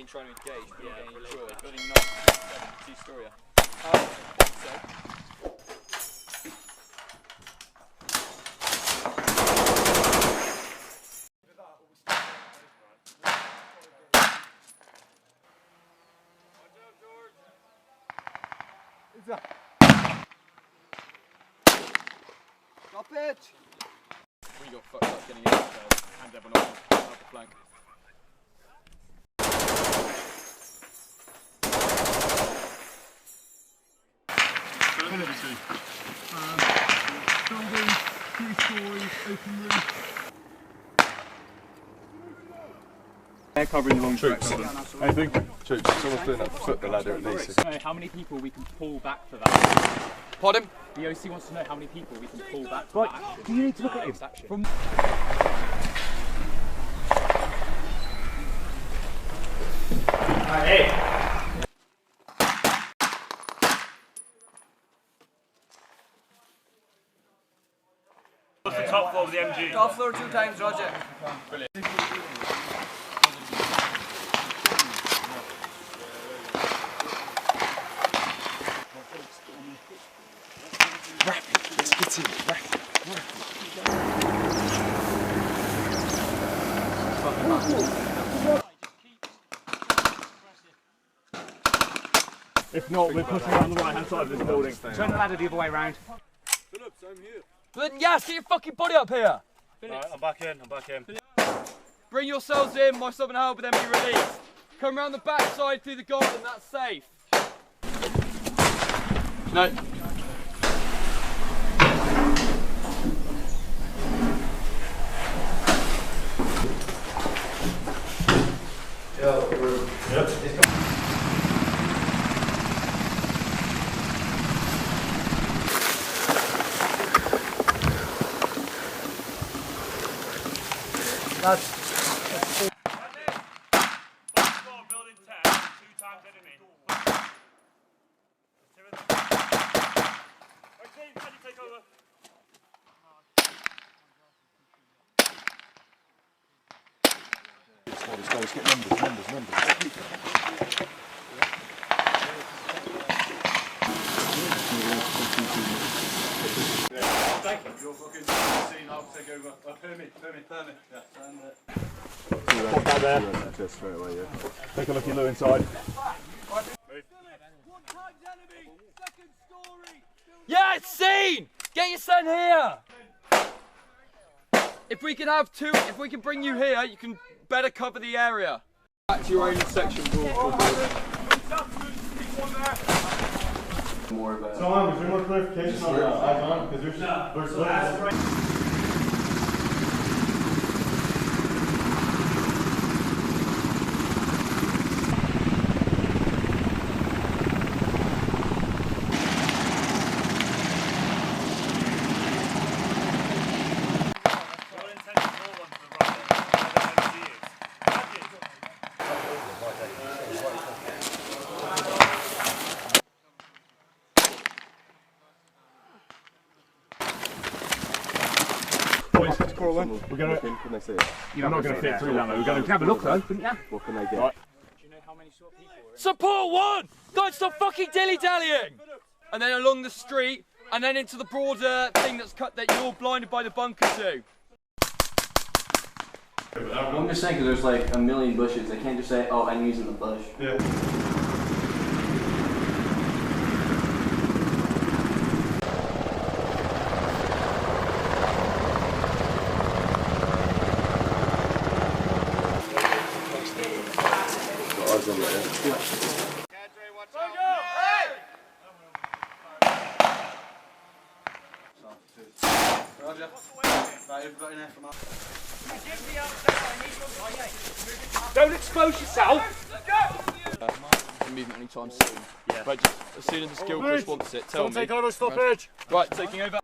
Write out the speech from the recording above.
and trying to engage, but not getting enjoyed. Building 9 two-storey. Stop it! We got fucked up getting in and everyone off the flank. Building, 2 stories, open roof. They're covering the wrong direction. Anything? Troops, someone's doing that foot the ladder at least. Know how many people we can pull back for that. Pardon? The OC wants to know how many people we can pull back for Right, that action. do you need to look at him? From Hey! What's the top floor of the MG? Top floor 2 times, Roger. Brilliant. Rapid, let's get in, rapid. If not, we're pushing around the right hand side of this building. turn the ladder the other way around. Phillips, I'm here. Then yes, get your fucking body up here. Right, I'm back in. Bring yourselves in, my sub and help, and then be released. Come round the back side through the garden, that's safe. No. Building 10, 2 times enemy. Right, team, can you take over? Let's get numbers. Thank you. You're fucking scene, I'll take over. Permit. Yeah. Pop that there. Just straight away, yeah. Take a look at Lou inside. Yeah, it's seen! Get your son here! If we can have 2, if we can bring you here, you can better cover the area. Back to your own section. More of a... So is there more clarification on that? Because there's we're going to. Can they see it? You're not going to fit through that, though. We're going to have a look, though, couldn't you? What can they get? Right. Do you know how many sort of people are in? Support 1! Don't stop fucking dilly-dallying! And then along the street, and then into the broader thing that's cut that you're blinded by the bunker to. Well, I'm just saying because there's like a million bushes. I can't just say, oh, enemies in the bush. Yeah. Roger. Right, you've got an F from up. Don't expose yourself! Movement anytime soon. Yeah. But just as soon as the skill push wants it, tell me. Take over stoppage. Right, taking over.